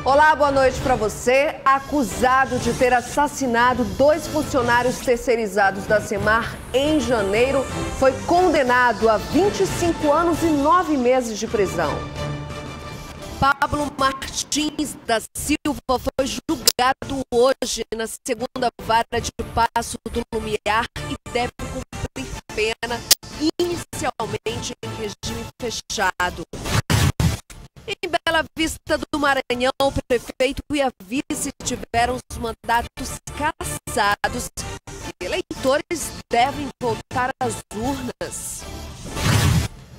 Olá, boa noite para você. Acusado de ter assassinado 2 funcionários terceirizados da Semar em janeiro, foi condenado a 25 anos e 9 meses de prisão. Pablo Martins da Silva foi julgado hoje na segunda vara de Passo do Lumiar e deve cumprir pena inicialmente em regime fechado. Em Bela Vista do Maranhão, o prefeito e a vice tiveram os mandatos cassados e eleitores devem voltar às urnas.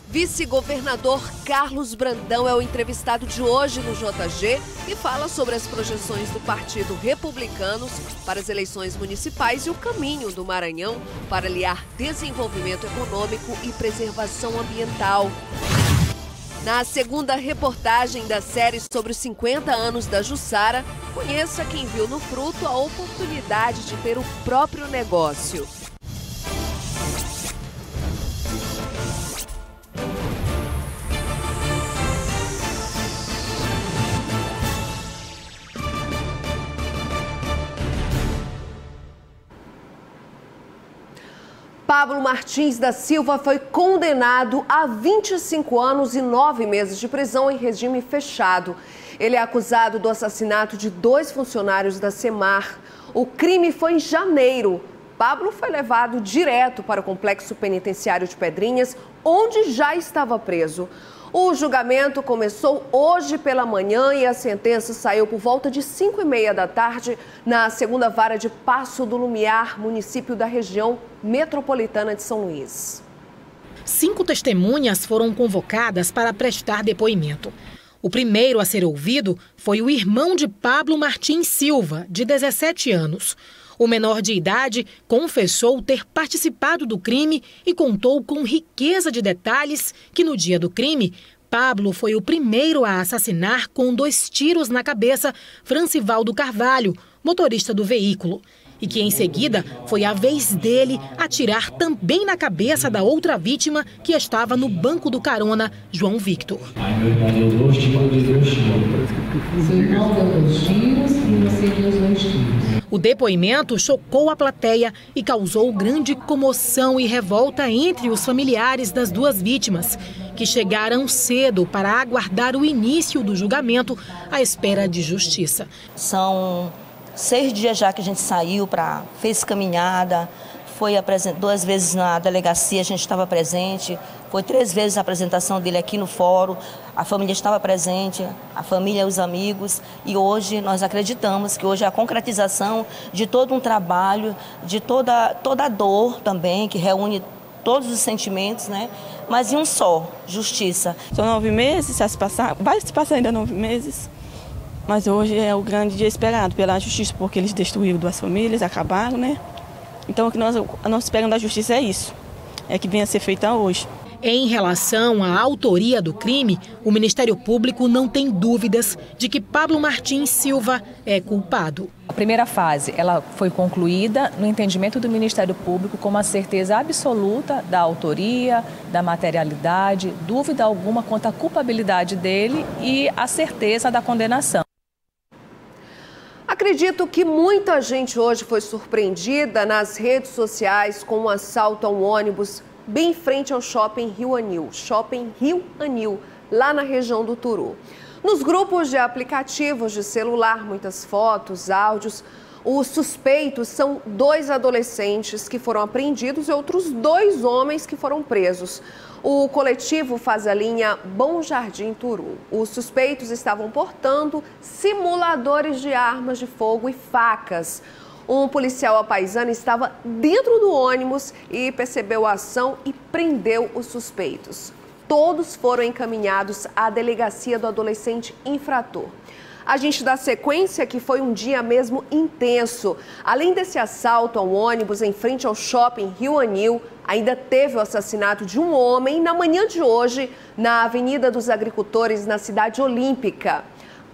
Vice-governador Carlos Brandão é o entrevistado de hoje no JG e fala sobre as projeções do Partido Republicano para as eleições municipais e o caminho do Maranhão para aliar desenvolvimento econômico e preservação ambiental. Na segunda reportagem da série sobre os 50 anos da Jussara, conheça quem viu no fruto a oportunidade de ter o próprio negócio. Pablo Martins da Silva foi condenado a 25 anos e 9 meses de prisão em regime fechado. Ele é acusado do assassinato de 2 funcionários da Semar. O crime foi em janeiro. Pablo foi levado direto para o complexo penitenciário de Pedrinhas, onde já estava preso. O julgamento começou hoje pela manhã e a sentença saiu por volta de 5h30 da tarde na segunda vara de Passo do Lumiar, município da região metropolitana de São Luís. 5 testemunhas foram convocadas para prestar depoimento. O primeiro a ser ouvido foi o irmão de Pablo Martins Silva, de 17 anos. O menor de idade confessou ter participado do crime e contou com riqueza de detalhes que no dia do crime, Pablo foi o primeiro a assassinar com 2 tiros na cabeça Francivaldo Carvalho, motorista do veículo. E que em seguida foi a vez dele atirar também na cabeça da outra vítima que estava no banco do carona, João Victor. Aí meu irmão deu 2 tiros, deu 2 tiros. Seu irmão deu 2 tiros e você deu 2 tiros. O depoimento chocou a plateia e causou grande comoção e revolta entre os familiares das 2 vítimas, que chegaram cedo para aguardar o início do julgamento à espera de justiça. São 6 dias já que a gente saiu, fez caminhada, foi 2 vezes na delegacia, a gente estava presente, foi 3 vezes a apresentação dele aqui no fórum, a família estava presente, a família e os amigos, e hoje nós acreditamos que hoje é a concretização de todo um trabalho, de toda a dor também, que reúne todos os sentimentos, né? Mas em um só, justiça. São 9 meses, vai se passar ainda 9 meses. Mas hoje é o grande dia esperado pela justiça, porque eles destruíram 2 famílias, acabaram, né? Então o que nós esperamos da justiça é isso, é que venha a ser feita hoje. Em relação à autoria do crime, o Ministério Público não tem dúvidas de que Pablo Martins Silva é culpado. A primeira fase ela foi concluída no entendimento do Ministério Público com uma certeza absoluta da autoria, da materialidade, dúvida alguma quanto à culpabilidade dele e a certeza da condenação. Acredito que muita gente hoje foi surpreendida nas redes sociais com um assalto a um ônibus bem em frente ao Shopping Rio Anil, lá na região do Turu. Nos grupos de aplicativos de celular, muitas fotos, áudios, os suspeitos são 2 adolescentes que foram apreendidos e outros 2 homens que foram presos. O coletivo faz a linha Bom Jardim Turu. Os suspeitos estavam portando simuladores de armas de fogo e facas. Um policial apaisano estava dentro do ônibus e percebeu a ação e prendeu os suspeitos. Todos foram encaminhados à delegacia do adolescente infrator. A gente dá sequência que foi um dia mesmo intenso. Além desse assalto ao ônibus em frente ao Shopping Rio Anil, ainda teve o assassinato de um homem na manhã de hoje na Avenida dos Agricultores, na Cidade Olímpica.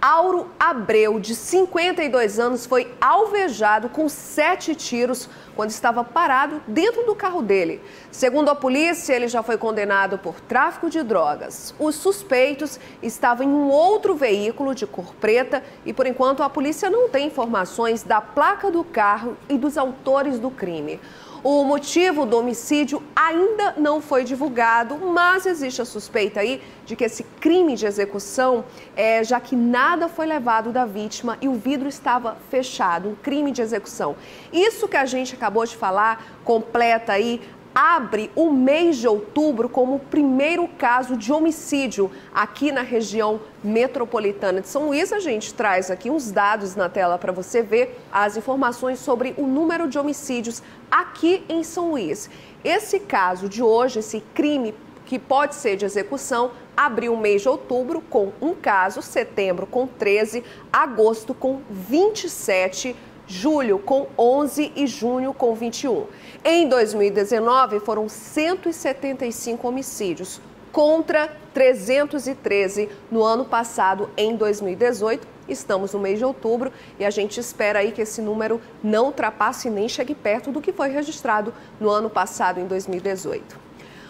Auro Abreu, de 52 anos, foi alvejado com 7 tiros quando estava parado dentro do carro dele. Segundo a polícia, ele já foi condenado por tráfico de drogas. Os suspeitos estavam em um outro veículo de cor preta e, por enquanto, a polícia não tem informações da placa do carro e dos autores do crime. O motivo do homicídio ainda não foi divulgado, mas existe a suspeita aí de que esse crime de execução, já que nada foi levado da vítima e o vidro estava fechado, um crime de execução. Isso que a gente acabou de falar, completa aí, abre o mês de outubro como o primeiro caso de homicídio aqui na região metropolitana de São Luís. A gente traz aqui uns dados na tela para você ver as informações sobre o número de homicídios aqui em São Luís. Esse caso de hoje, esse crime que pode ser de execução, abriu o mês de outubro com um caso, setembro com 13, agosto com 27, julho com 11 e junho com 21. Em 2019, foram 175 homicídios, contra 313 no ano passado, em 2018. Estamos no mês de outubro e a gente espera aí que esse número não ultrapasse nem chegue perto do que foi registrado no ano passado, em 2018.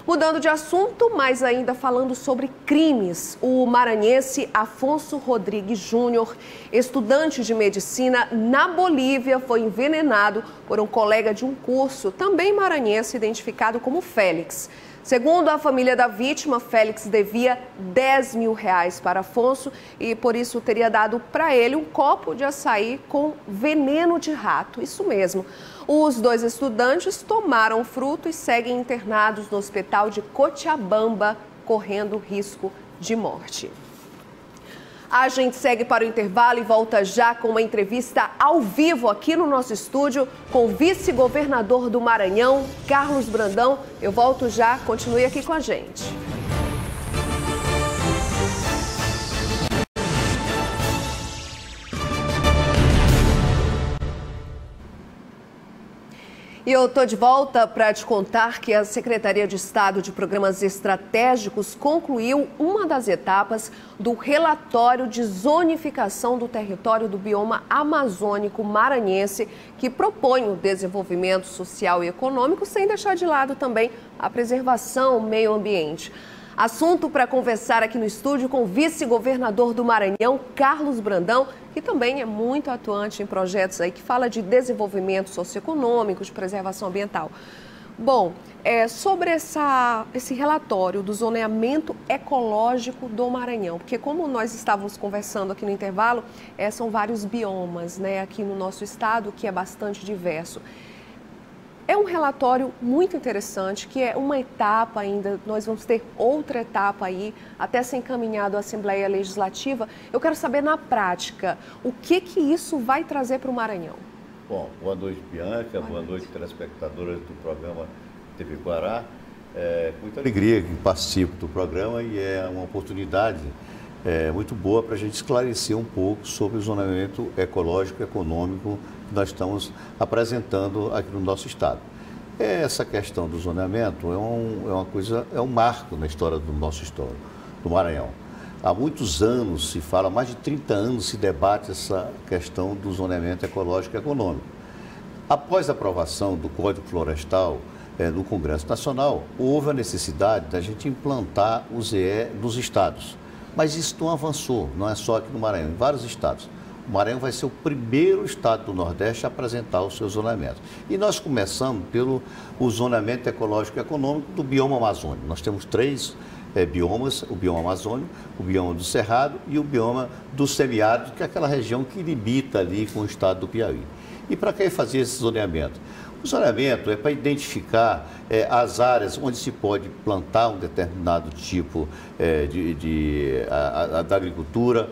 Mudando de assunto, mas ainda falando sobre crimes, o maranhense Afonso Rodrigues Júnior, estudante de medicina na Bolívia, foi envenenado por um colega de um curso, também maranhense, identificado como Félix. Segundo a família da vítima, Félix devia R$10 mil para Afonso e por isso teria dado para ele um copo de açaí com veneno de rato. Isso mesmo. Os dois estudantes tomaram o fruto e seguem internados no hospital de Cochabamba, correndo risco de morte. A gente segue para o intervalo e volta já com uma entrevista ao vivo aqui no nosso estúdio com o vice-governador do Maranhão, Carlos Brandão. Eu volto já, continue aqui com a gente. E eu estou de volta para te contar que a Secretaria de Estado de Programas Estratégicos concluiu uma das etapas do relatório de zonificação do território do bioma amazônico maranhense, que propõe o desenvolvimento social e econômico, sem deixar de lado também a preservação ao meio ambiente. Assunto para conversar aqui no estúdio com o vice-governador do Maranhão, Carlos Brandão, que também é muito atuante em projetos aí que fala de desenvolvimento socioeconômico, de preservação ambiental. Bom, sobre esse relatório do zoneamento ecológico do Maranhão, porque como nós estávamos conversando aqui no intervalo, são vários biomas, né, aqui no nosso estado, que é bastante diverso. É um relatório muito interessante, que é uma etapa ainda, nós vamos ter outra etapa aí, até ser encaminhado à Assembleia Legislativa. Eu quero saber na prática, o que isso vai trazer para o Maranhão? Bom, boa noite, Bianca, boa noite, telespectadoras do programa TV Guará. Com muita alegria que participo do programa e é uma oportunidade muito boa para a gente esclarecer um pouco sobre o zoneamento ecológico e econômico que nós estamos apresentando aqui no nosso estado. Essa questão do zoneamento é um marco na história do nosso estado, do Maranhão. Há muitos anos se fala, mais de 30 anos se debate essa questão do zoneamento ecológico e econômico. Após a aprovação do Código Florestal no Congresso Nacional, houve a necessidade da gente implantar o ZE nos estados. Mas isso não avançou, não é só aqui no Maranhão, em vários estados. O Maranhão vai ser o primeiro estado do Nordeste a apresentar o seu zoneamento. E nós começamos pelo zoneamento ecológico e econômico do bioma amazônico. Nós temos 3 biomas, o bioma amazônico, o bioma do Cerrado e o bioma do semiárido, que é aquela região que limita ali com o estado do Piauí. E para que fazer esse zoneamento? O zoneamento é para identificar as áreas onde se pode plantar um determinado tipo da agricultura,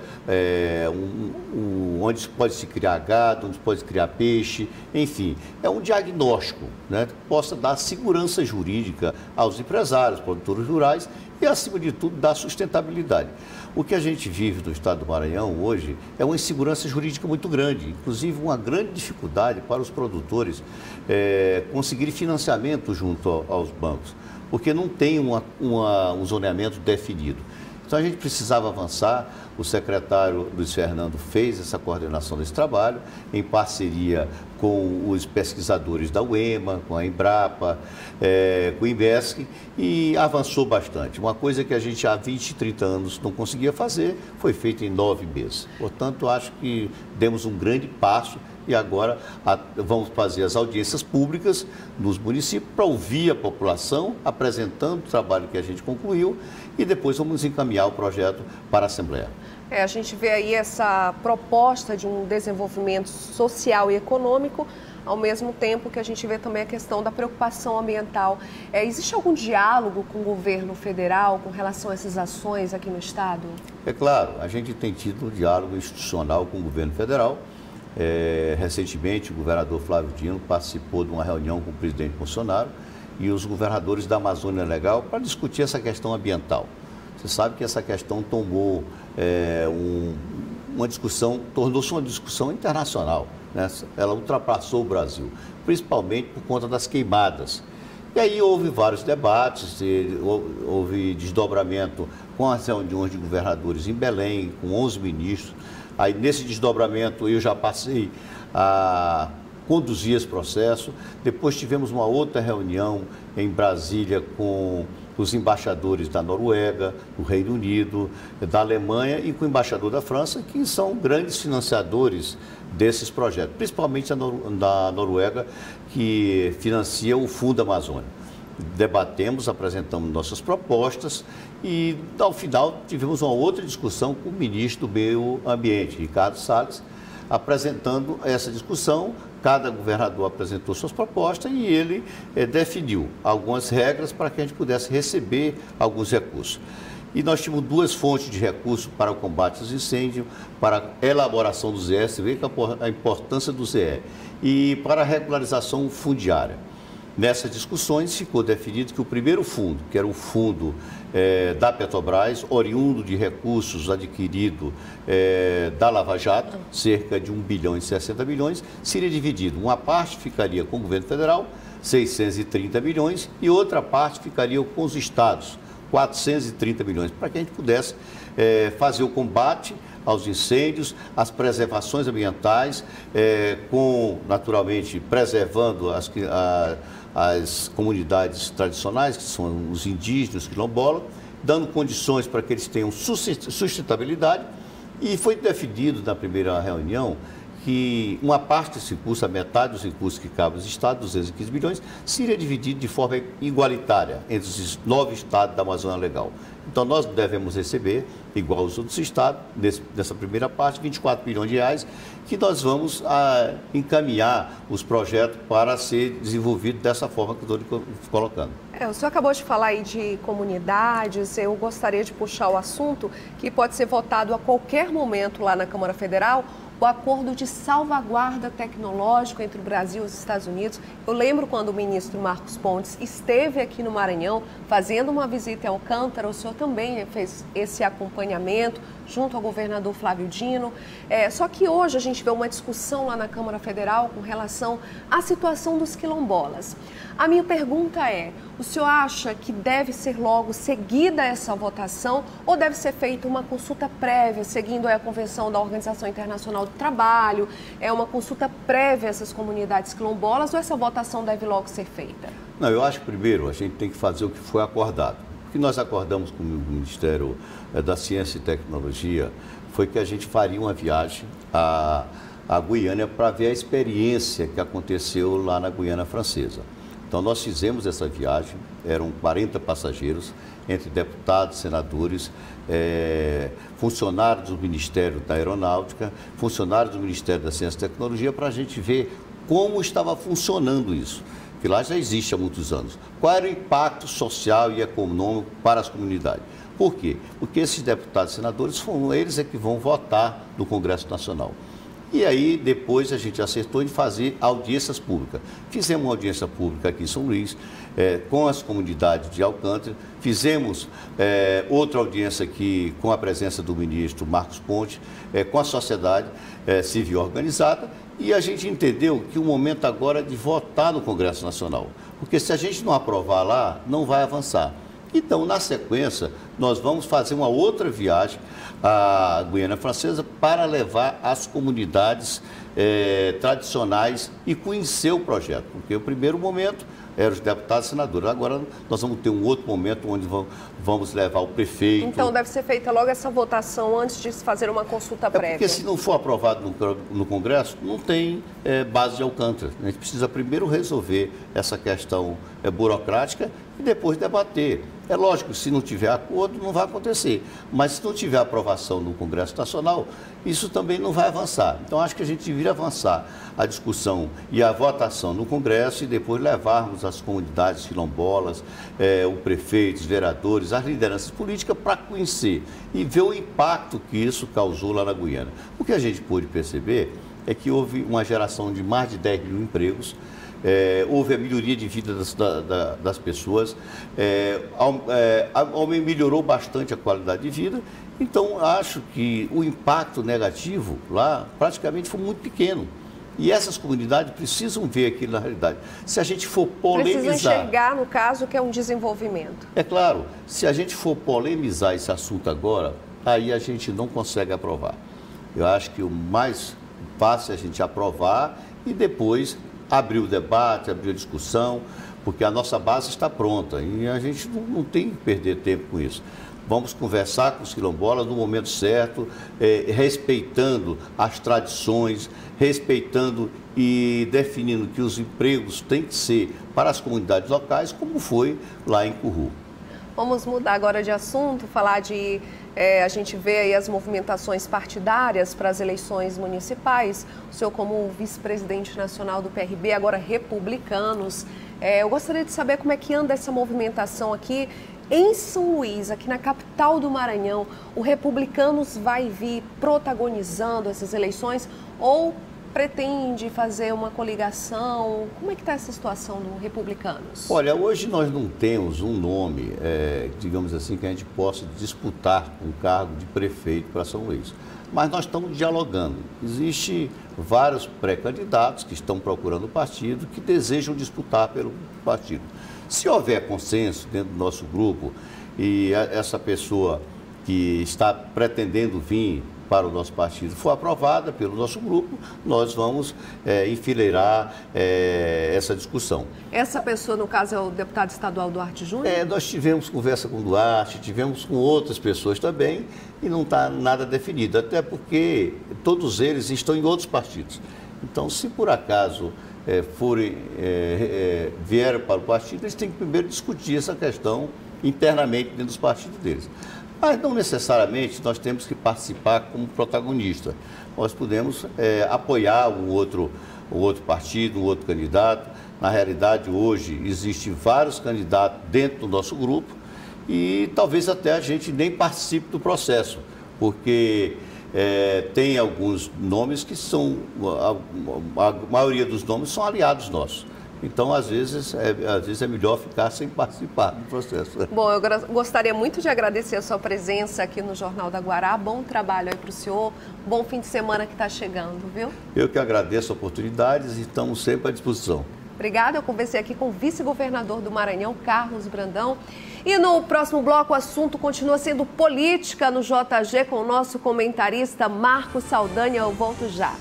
onde pode se criar gado, onde pode se criar peixe, enfim. É um diagnóstico, né, que possa dar segurança jurídica aos empresários, produtores rurais e, acima de tudo, dar sustentabilidade. O que a gente vive no estado do Maranhão hoje é uma insegurança jurídica muito grande, inclusive uma grande dificuldade para os produtores conseguirem financiamento junto aos bancos, porque não tem um zoneamento definido. Então a gente precisava avançar, o secretário Luiz Fernando fez essa coordenação desse trabalho, em parceria com os pesquisadores da UEMA, com a Embrapa, com o INVESC, e avançou bastante. Uma coisa que a gente há 20, 30 anos não conseguia fazer, foi feita em 9 meses. Portanto, acho que demos um grande passo e agora vamos fazer as audiências públicas nos municípios para ouvir a população, apresentando o trabalho que a gente concluiu e depois vamos encaminhar o projeto para a Assembleia. A gente vê aí essa proposta de um desenvolvimento social e econômico, ao mesmo tempo que a gente vê também a questão da preocupação ambiental. Existe algum diálogo com o governo federal com relação a essas ações aqui no Estado? É claro, a gente tem tido um diálogo institucional com o governo federal. Recentemente, o governador Flávio Dino participou de uma reunião com o presidente Bolsonaro e os governadores da Amazônia Legal para discutir essa questão ambiental. Você sabe que essa questão tomou uma discussão, tornou-se uma discussão internacional, né? Ela ultrapassou o Brasil, principalmente por conta das queimadas. E aí houve vários debates, houve desdobramento com as reuniões de governadores em Belém, com 11 ministros. Aí, nesse desdobramento, eu já passei a conduzir esse processo. Depois tivemos uma outra reunião em Brasília com os embaixadores da Noruega, do Reino Unido, da Alemanha e com o embaixador da França, que são grandes financiadores desses projetos, principalmente da Noruega, que financia o Fundo Amazônia. Debatemos, apresentamos nossas propostas e, ao final, tivemos uma outra discussão com o ministro do Meio Ambiente, Ricardo Salles, apresentando essa discussão. Cada governador apresentou suas propostas e ele definiu algumas regras para que a gente pudesse receber alguns recursos. E nós tínhamos 2 fontes de recursos para o combate aos incêndios, para a elaboração do ZE, você vê a importância do ZE, e para a regularização fundiária. Nessas discussões ficou definido que o primeiro fundo, que era o fundo da Petrobras, oriundo de recursos adquiridos da Lava Jato, cerca de 1 bilhão e 60 milhões, seria dividido. Uma parte ficaria com o governo federal, 630 milhões, e outra parte ficaria com os estados, 430 milhões, para que a gente pudesse fazer o combate aos incêndios, as preservações ambientais, naturalmente, preservando as comunidades tradicionais, que são os indígenas, quilombolas, dando condições para que eles tenham sustentabilidade. E foi definido na primeira reunião que uma parte desse recurso, a metade dos recursos que cabem aos estados, 215 milhões, seria dividido de forma igualitária entre os 9 estados da Amazônia Legal. Então, nós devemos receber, igual aos outros estados, nessa primeira parte, 24 milhões de reais, que nós vamos encaminhar os projetos para ser desenvolvido dessa forma que eu estou colocando. O senhor acabou de falar aí de comunidades, eu gostaria de puxar o assunto que pode ser votado a qualquer momento lá na Câmara Federal, o acordo de salvaguarda tecnológica entre o Brasil e os Estados Unidos. Eu lembro quando o ministro Marcos Pontes esteve aqui no Maranhão fazendo uma visita em Alcântara, o senhor também fez esse acompanhamento junto ao governador Flávio Dino. Só que hoje a gente vê uma discussão lá na Câmara Federal com relação à situação dos quilombolas. A minha pergunta é, o senhor acha que deve ser logo seguida essa votação ou deve ser feita uma consulta prévia, seguindo a Convenção da Organização Internacional do Trabalho, uma consulta prévia a essas comunidades quilombolas, ou essa votação deve logo ser feita? Não, eu acho que primeiro a gente tem que fazer o que foi acordado. O que nós acordamos com o Ministério da Ciência e Tecnologia foi que a gente faria uma viagem à Guiana para ver a experiência que aconteceu lá na Guiana Francesa. Então, nós fizemos essa viagem, eram 40 passageiros, entre deputados, senadores, funcionários do Ministério da Aeronáutica, funcionários do Ministério da Ciência e Tecnologia, para a gente ver como estava funcionando isso, que lá já existe há muitos anos. Qual era o impacto social e econômico para as comunidades? Por quê? Porque esses deputados e senadores foram eles que vão votar no Congresso Nacional. E aí, depois, a gente acertou em fazer audiências públicas. Fizemos uma audiência pública aqui em São Luís, com as comunidades de Alcântara. Fizemos outra audiência aqui com a presença do ministro Marcos Pontes, com a sociedade civil organizada. E a gente entendeu que o momento agora é de votar no Congresso Nacional. Porque se a gente não aprovar lá, não vai avançar. Então, na sequência, nós vamos fazer uma outra viagem à Guiana Francesa para levar as comunidades tradicionais e conhecer o projeto, porque o primeiro momento eram os deputados e senadores. Agora nós vamos ter um outro momento onde vamos levar o prefeito. Então deve ser feita logo essa votação antes de se fazer uma consulta prévia. Porque se não for aprovado no Congresso, não tem base de Alcântara. A gente precisa primeiro resolver essa questão burocrática e depois debater. É lógico que se não tiver acordo, não vai acontecer. Mas se não tiver aprovação no Congresso Nacional, isso também não vai avançar. Então, acho que a gente deveria avançar a discussão e a votação no Congresso e depois levarmos as comunidades quilombolas, o prefeito, os vereadores, as lideranças políticas para conhecer e ver o impacto que isso causou lá na Guiana. O que a gente pôde perceber é que houve uma geração de mais de 10 mil empregos, houve a melhoria de vida das pessoas, melhorou bastante a qualidade de vida. Então, acho que o impacto negativo lá praticamente foi muito pequeno. E essas comunidades precisam ver aquilo na realidade. Se a gente for polemizar... Precisam enxergar, no caso, que é um desenvolvimento. É claro, se a gente for polemizar esse assunto agora, aí a gente não consegue aprovar. Eu acho que o mais fácil é a gente aprovar e depois abrir o debate, abrir a discussão, porque a nossa base está pronta e a gente não tem que perder tempo com isso. Vamos conversar com os quilombolas no momento certo, respeitando as tradições, respeitando e definindo que os empregos têm que ser para as comunidades locais, como foi lá em Curru. Vamos mudar agora de assunto, falar de... a gente vê aí as movimentações partidárias para as eleições municipais. O senhor, como vice-presidente nacional do PRB, agora republicanos, eu gostaria de saber como é que anda essa movimentação aqui em São Luís, aqui na capital do Maranhão. O Republicanos vai vir protagonizando essas eleições ou pretende fazer uma coligação? Como é que está essa situação do Republicanos? Olha, hoje nós não temos um nome, digamos assim, que a gente possa disputar um cargo de prefeito para São Luís. Mas nós estamos dialogando. Existem vários pré-candidatos que estão procurando o partido, que desejam disputar pelo partido. Se houver consenso dentro do nosso grupo e essa pessoa que está pretendendo vir para o nosso partido for aprovada pelo nosso grupo, nós vamos enfileirar essa discussão. Essa pessoa, no caso, é o deputado estadual Duarte Júnior? Nós tivemos conversa com o Duarte, tivemos com outras pessoas também e não está nada definido, até porque todos eles estão em outros partidos. Então, se por acaso vieram para o partido, eles têm que primeiro discutir essa questão internamente dentro dos partidos deles. Mas não necessariamente nós temos que participar como protagonista. Nós podemos apoiar um outro partido, um outro candidato. Na realidade, hoje, existem vários candidatos dentro do nosso grupo e talvez até a gente nem participe do processo, porque tem alguns nomes que são, a maioria dos nomes são aliados nossos. Então, às vezes é melhor ficar sem participar do processo. Bom, eu gostaria muito de agradecer a sua presença aqui no Jornal da Guará. Bom trabalho aí para o senhor. Bom fim de semana que está chegando, viu? Eu que agradeço a oportunidade e estamos sempre à disposição. Obrigada. Eu conversei aqui com o vice-governador do Maranhão, Carlos Brandão. E no próximo bloco, o assunto continua sendo política no JG com o nosso comentarista Marcos Saldanha. Eu volto já.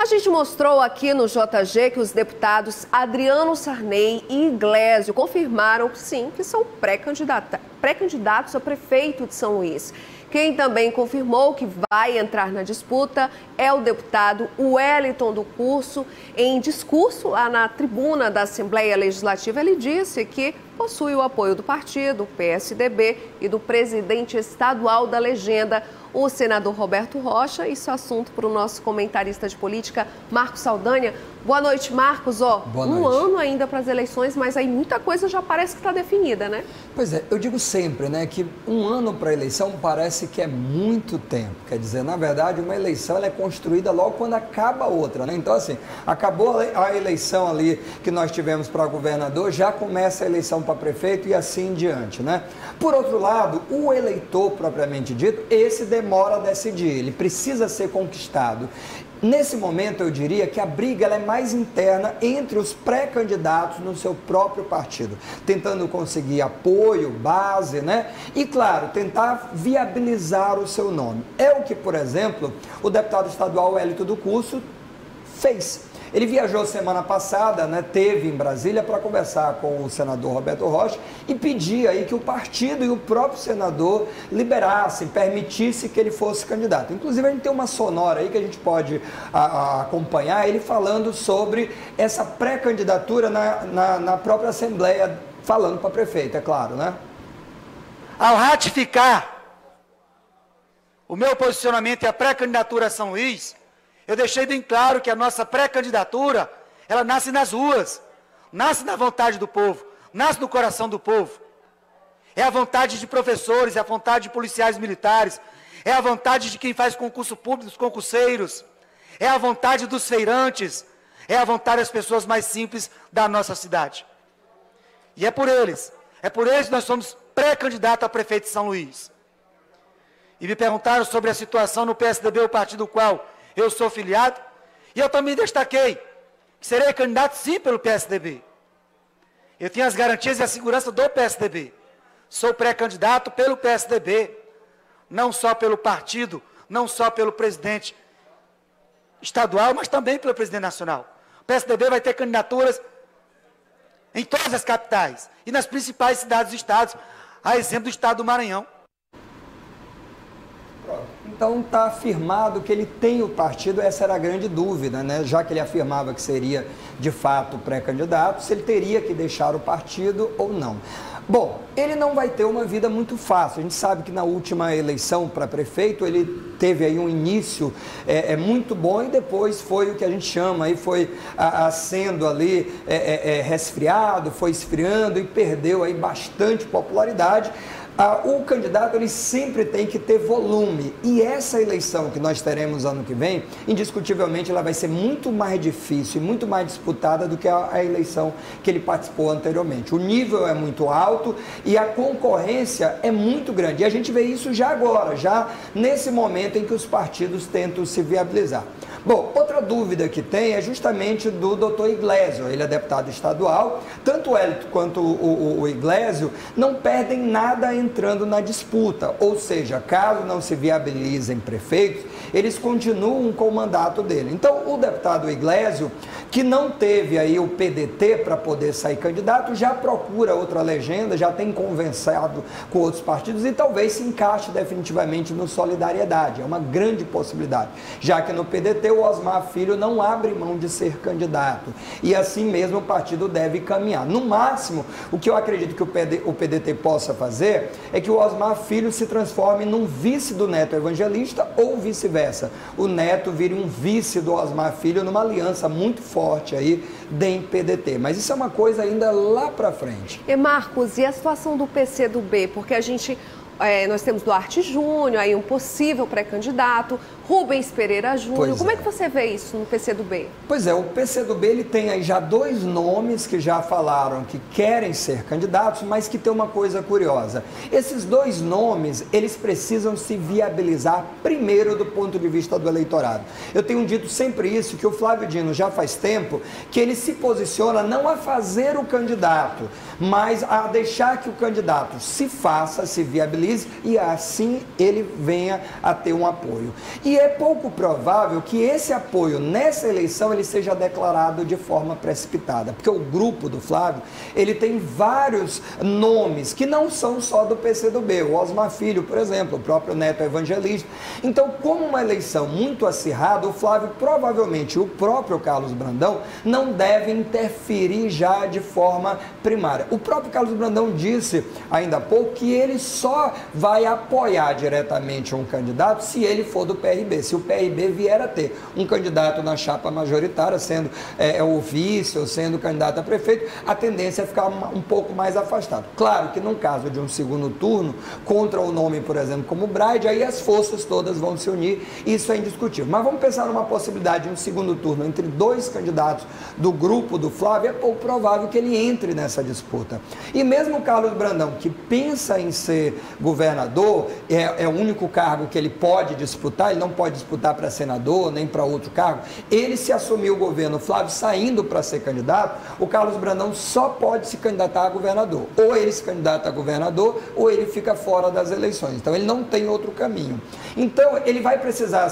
A gente mostrou aqui no JG que os deputados Adriano Sarney e Iglesio confirmaram, sim, que são pré-candidatos a prefeito de São Luís. Quem também confirmou que vai entrar na disputa é o deputado Wellington do Curso. Em discurso lá na tribuna da Assembleia Legislativa, ele disse que possui o apoio do partido, PSDB, e do presidente estadual da legenda, o senador Roberto Rocha. Isso é assunto para o nosso comentarista de política, Marcos Saldanha. Boa noite, Marcos. Boa noite. Um ano ainda para as eleições, mas aí muita coisa já parece que está definida, né? Pois é, eu digo sempre, né, que um ano para a eleição parece que é muito tempo. Quer dizer, na verdade, uma eleição ela é construída logo quando acaba a outra, né? Então, assim, acabou a eleição ali que nós tivemos para governador, já começa a eleição para prefeito e assim em diante, né? Por outro lado, o eleitor propriamente dito, esse demora a decidir, ele precisa ser conquistado. Nesse momento, eu diria que a briga ela é mais interna entre os pré-candidatos no seu próprio partido, tentando conseguir apoio, base, né? E, claro, tentar viabilizar o seu nome. É o que, por exemplo, o deputado estadual Hélito do Curso fez. Ele viajou semana passada, né, teve em Brasília para conversar com o senador Roberto Rocha e pedir aí que o partido e o próprio senador liberassem, permitissem que ele fosse candidato. Inclusive, a gente tem uma sonora aí que a gente pode acompanhar ele falando sobre essa pré-candidatura na própria Assembleia, falando para prefeito, é claro, né? Ao ratificar o meu posicionamento e a pré-candidatura a São Luís, eu deixei bem claro que a nossa pré-candidatura, ela nasce nas ruas, nasce na vontade do povo, nasce no coração do povo. É a vontade de professores, é a vontade de policiais militares, é a vontade de quem faz concurso público, dos concurseiros, é a vontade dos feirantes, é a vontade das pessoas mais simples da nossa cidade. E é por eles que nós somos pré-candidato a prefeito de São Luís. E me perguntaram sobre a situação no PSDB, o partido do qual eu sou filiado, e eu também destaquei que serei candidato sim pelo PSDB. Eu tenho as garantias e a segurança do PSDB. Sou pré-candidato pelo PSDB, não só pelo partido, não só pelo presidente estadual, mas também pelo presidente nacional. O PSDB vai ter candidaturas em todas as capitais e nas principais cidades do estado, a exemplo do estado do Maranhão. Então está afirmado que ele tem o partido, essa era a grande dúvida, né? Já que ele afirmava que seria de fato pré-candidato, se ele teria que deixar o partido ou não. Bom, ele não vai ter uma vida muito fácil. A gente sabe que na última eleição para prefeito ele teve aí um início muito bom e depois foi o que a gente chama, aí foi sendo ali resfriado, foi esfriando e perdeu aí bastante popularidade. O candidato ele sempre tem que ter volume e essa eleição que nós teremos ano que vem, indiscutivelmente ela vai ser muito mais difícil e muito mais disputada do que a eleição que ele participou anteriormente. O nível é muito alto e a concorrência é muito grande e a gente vê isso já agora, já nesse momento em que os partidos tentam se viabilizar. Bom, outra dúvida que tem é justamente do doutor Iglesio, ele é deputado estadual, tanto o Hélito quanto o Iglesio não perdem nada entrando na disputa, ou seja, caso não se viabilizem prefeitos, eles continuam com o mandato dele. Então, o deputado Iglesio, que não teve aí o PDT para poder sair candidato, já procura outra legenda, já tem conversado com outros partidos e talvez se encaixe definitivamente no Solidariedade, é uma grande possibilidade, já que no PDT o Osmar Filho não abre mão de ser candidato e assim mesmo o partido deve caminhar. No máximo, o que eu acredito que o PDT possa fazer é que o Osmar Filho se transforme num vice do Neto Evangelista ou vice-versa. O Neto vire um vice do Osmar Filho numa aliança muito forte aí DEM PDT. Mas isso é uma coisa ainda lá para frente. E Marcos, e a situação do PCdoB? Porque nós temos Duarte Júnior, aí um possível pré-candidato, Rubens Pereira Júnior. Como é que você vê isso no PCdoB? Pois é, o PCdoB ele tem aí já dois nomes que já falaram que querem ser candidatos, mas que tem uma coisa curiosa. Esses dois nomes, eles precisam se viabilizar primeiro do ponto de vista do eleitorado. Eu tenho dito sempre isso, que o Flávio Dino já faz tempo que ele se posiciona não a fazer o candidato, mas a deixar que o candidato se faça, se viabilize e assim ele venha a ter um apoio. E é pouco provável que esse apoio nessa eleição ele seja declarado de forma precipitada, porque o grupo do Flávio, ele tem vários nomes que não são só do PCdoB, o Osmar Filho, por exemplo, o próprio Neto Evangelista. Então, como uma eleição muito acirrada, o Flávio provavelmente, o próprio Carlos Brandão, não deve interferir já de forma primária. O próprio Carlos Brandão disse ainda há pouco que ele só vai apoiar diretamente um candidato se ele for do PRB. PRB. Se o PRB vier a ter um candidato na chapa majoritária, sendo o vice ou sendo candidato a prefeito, a tendência é ficar um pouco mais afastado. Claro que no caso de um segundo turno, contra o nome, por exemplo, como Braide, aí as forças todas vão se unir, isso é indiscutível. Mas vamos pensar numa possibilidade de um segundo turno entre dois candidatos do grupo do Flávio, é pouco provável que ele entre nessa disputa. E mesmo o Carlos Brandão, que pensa em ser governador, é o único cargo que ele pode disputar, ele não pode disputar para senador, nem para outro cargo, ele se assumiu o governo Flávio saindo para ser candidato, o Carlos Brandão só pode se candidatar a governador. Ou ele se candidata a governador, ou ele fica fora das eleições. Então ele não tem outro caminho. Então ele vai precisar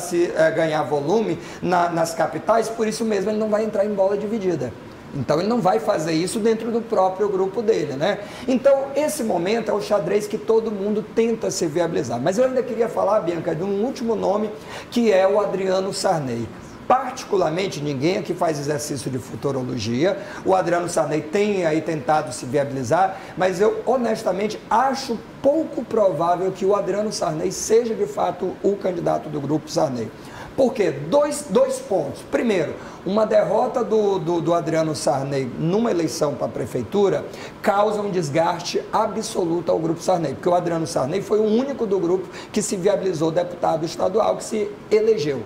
ganhar volume nas capitais, por isso mesmo ele não vai entrar em bola dividida. Então ele não vai fazer isso dentro do próprio grupo dele, né? Então esse momento é o xadrez que todo mundo tenta se viabilizar. Mas eu ainda queria falar, Bianca, de um último nome, que é o Adriano Sarney. Particularmente, ninguém aqui faz exercício de futurologia, o Adriano Sarney tem aí tentado se viabilizar, mas eu honestamente acho pouco provável que o Adriano Sarney seja de fato o candidato do grupo Sarney. Por quê? Dois pontos. Primeiro, uma derrota do Adriano Sarney numa eleição para a prefeitura causa um desgaste absoluto ao grupo Sarney, porque o Adriano Sarney foi o único do grupo que se viabilizou deputado estadual, que se elegeu.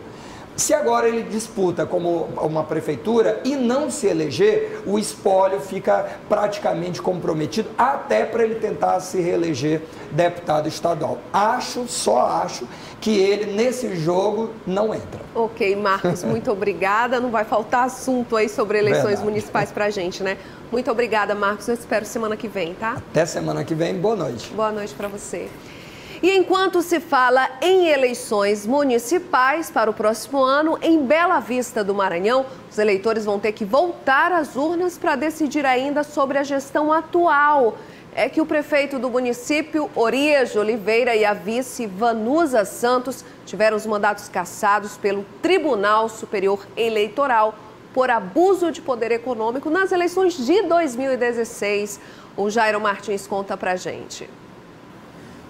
Se agora ele disputa como uma prefeitura e não se eleger, o espólio fica praticamente comprometido até para ele tentar se reeleger deputado estadual. Só acho que ele nesse jogo não entra. Ok, Marcos, muito obrigada. Não vai faltar assunto aí sobre eleições municipais pra gente, né? Muito obrigada, Marcos. Eu espero semana que vem, tá? Até semana que vem. Boa noite. Boa noite para você. E enquanto se fala em eleições municipais para o próximo ano, em Bela Vista do Maranhão, os eleitores vão ter que voltar às urnas para decidir ainda sobre a gestão atual. É que o prefeito do município, Orias de Oliveira, e a vice Vanusa Santos tiveram os mandatos cassados pelo Tribunal Superior Eleitoral por abuso de poder econômico nas eleições de 2016. O Jairo Martins conta pra gente.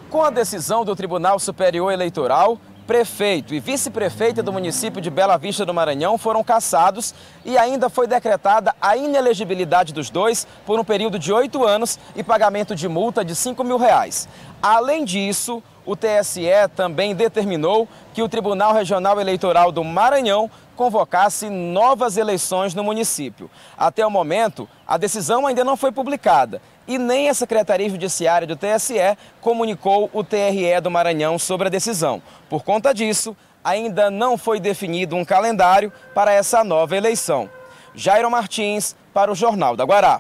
Com a decisão do Tribunal Superior Eleitoral, prefeito e vice-prefeita do município de Bela Vista do Maranhão foram cassados e ainda foi decretada a inelegibilidade dos dois por um período de 8 anos e pagamento de multa de R$5 mil. Além disso, o TSE também determinou que o Tribunal Regional Eleitoral do Maranhão convocasse novas eleições no município. Até o momento, a decisão ainda não foi publicada e nem a Secretaria Judiciária do TSE comunicou o TRE do Maranhão sobre a decisão. Por conta disso, ainda não foi definido um calendário para essa nova eleição. Jairo Martins, para o Jornal da Guará.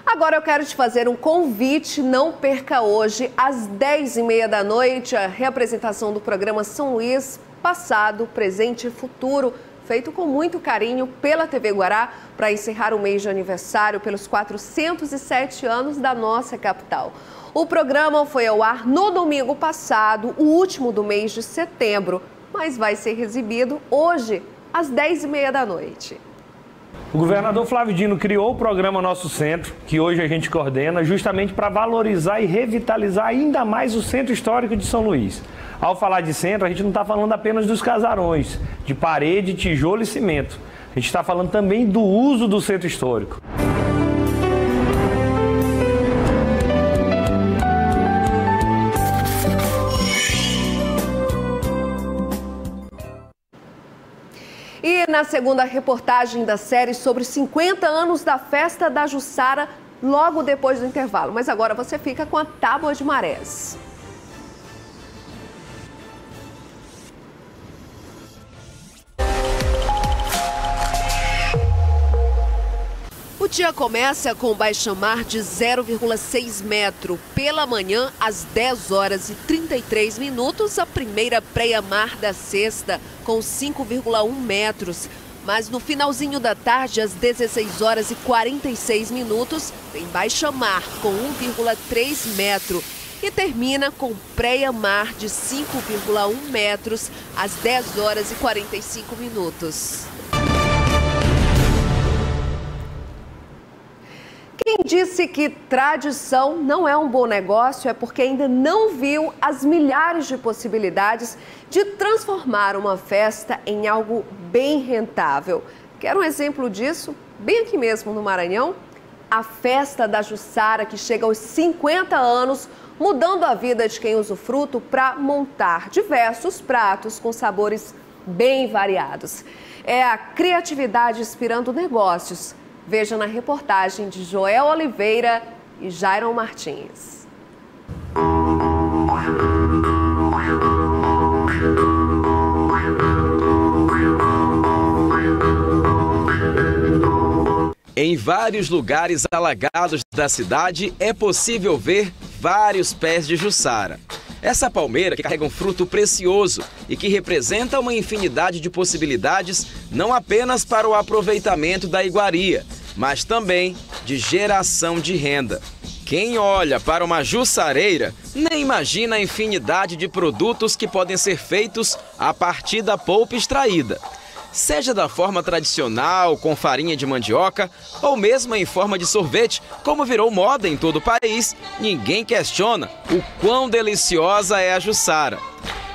Agora eu quero te fazer um convite, não perca hoje, às 10h30 da noite, a reapresentação do programa São Luís, Passado, Presente e Futuro, feito com muito carinho pela TV Guará, para encerrar o mês de aniversário pelos 407 anos da nossa capital. O programa foi ao ar no domingo passado, o último do mês de setembro, mas vai ser exibido hoje, às 10h30 da noite. O governador Flávio Dino criou o programa Nosso Centro, que hoje a gente coordena, justamente para valorizar e revitalizar ainda mais o Centro Histórico de São Luís. Ao falar de centro, a gente não está falando apenas dos casarões, de parede, tijolo e cimento. A gente está falando também do uso do Centro Histórico. E na segunda reportagem da série sobre 50 anos da Festa da Jussara, logo depois do intervalo. Mas agora você fica com a Tábua de Marés. O dia começa com baixamar de 0,6 metro. Pela manhã, às 10h33, a primeira praia-mar da sexta, com 5,1 metros. Mas no finalzinho da tarde, às 16h46, tem baixamar com 1,3 metro. E termina com praia-mar de 5,1 metros, às 10h45. Quem disse que tradição não é um bom negócio é porque ainda não viu as milhares de possibilidades de transformar uma festa em algo bem rentável. Quer um exemplo disso? Bem aqui mesmo no Maranhão, a festa da Jussara, que chega aos 50 anos, mudando a vida de quem usa o fruto para montar diversos pratos com sabores bem variados. É a criatividade inspirando negócios. Veja na reportagem de Joel Oliveira e Jairon Martins. Em vários lugares alagados da cidade é possível ver vários pés de Jussara. Essa palmeira que carrega um fruto precioso e que representa uma infinidade de possibilidades, não apenas para o aproveitamento da iguaria, mas também de geração de renda. Quem olha para uma jussareira nem imagina a infinidade de produtos que podem ser feitos a partir da polpa extraída. Seja da forma tradicional, com farinha de mandioca, ou mesmo em forma de sorvete, como virou moda em todo o país, ninguém questiona o quão deliciosa é a Jussara.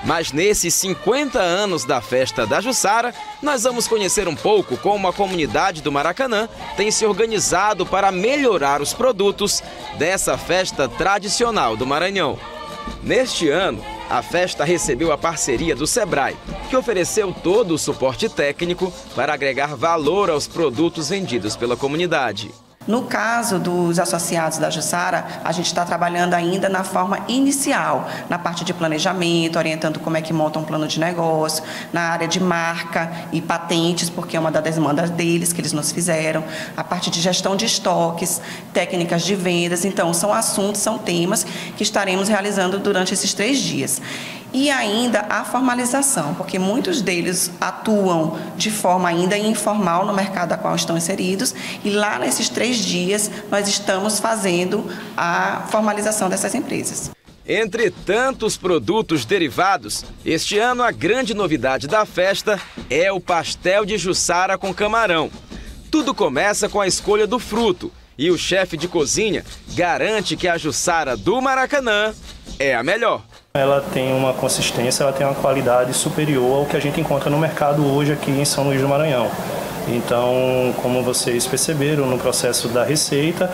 Mas nesses 50 anos da festa da Jussara, nós vamos conhecer um pouco como a comunidade do Maracanã tem se organizado para melhorar os produtos dessa festa tradicional do Maranhão. Neste ano, a festa recebeu a parceria do Sebrae, que ofereceu todo o suporte técnico para agregar valor aos produtos vendidos pela comunidade. No caso dos associados da Jussara, a gente está trabalhando ainda na forma inicial, na parte de planejamento, orientando como é que monta um plano de negócio, na área de marca e patentes, porque é uma das demandas deles que eles nos fizeram, a parte de gestão de estoques, técnicas de vendas. Então, são assuntos, são temas que estaremos realizando durante esses 3 dias. E ainda a formalização, porque muitos deles atuam de forma ainda informal no mercado a qual estão inseridos, e lá nesses 3 dias nós estamos fazendo a formalização dessas empresas. Entre tantos produtos derivados, este ano a grande novidade da festa é o pastel de Jussara com camarão. Tudo começa com a escolha do fruto, e o chefe de cozinha garante que a Jussara do Maracanã é a melhor. Ela tem uma consistência, ela tem uma qualidade superior ao que a gente encontra no mercado hoje aqui em São Luís do Maranhão. Então, como vocês perceberam no processo da receita,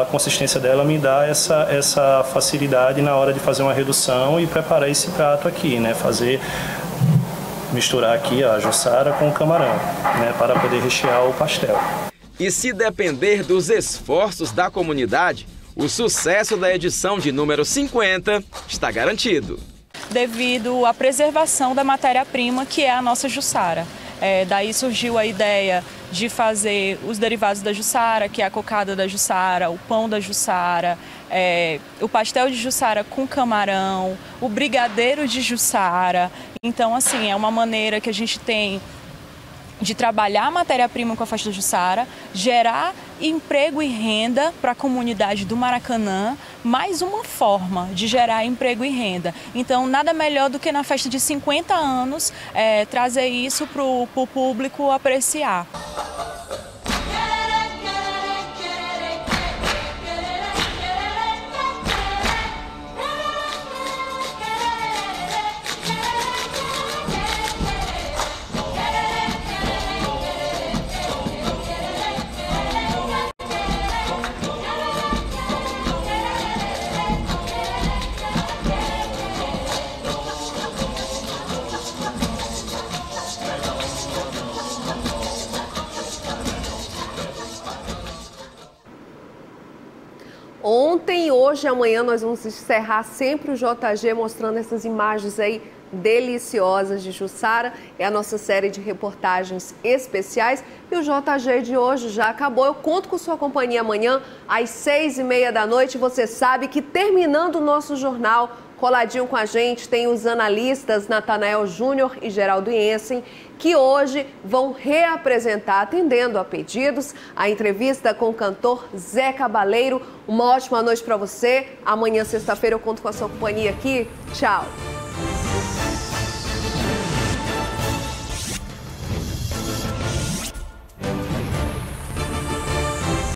a consistência dela me dá essa facilidade na hora de fazer uma redução e preparar esse prato aqui, né? Misturar aqui a Jussara com o camarão, né? Para poder rechear o pastel. E se depender dos esforços da comunidade, o sucesso da edição de número 50 está garantido. Devido à preservação da matéria-prima, que é a nossa Jussara. Daí surgiu a ideia de fazer os derivados da Jussara, que é a cocada da Jussara, o pão da Jussara, o pastel de Jussara com camarão, o brigadeiro de Jussara. Então, assim, é uma maneira que a gente tem de trabalhar a matéria-prima com a festa da Jussara, gerar emprego e renda para a comunidade do Maracanã, mais uma forma de gerar emprego e renda. Então, nada melhor do que na festa de 50 anos, trazer isso para o público apreciar. Ontem, hoje e amanhã nós vamos encerrar sempre o JG mostrando essas imagens aí deliciosas de Jussara. É a nossa série de reportagens especiais e o JG de hoje já acabou. Eu conto com sua companhia amanhã às 6h30 da noite. Você sabe que terminando o nosso jornal, coladinho com a gente, tem os analistas Natanael Júnior e Geraldo Jensen, que hoje vão reapresentar, atendendo a pedidos, a entrevista com o cantor Zé Cabaleiro. Uma ótima noite para você. Amanhã, sexta-feira, eu conto com a sua companhia aqui. Tchau!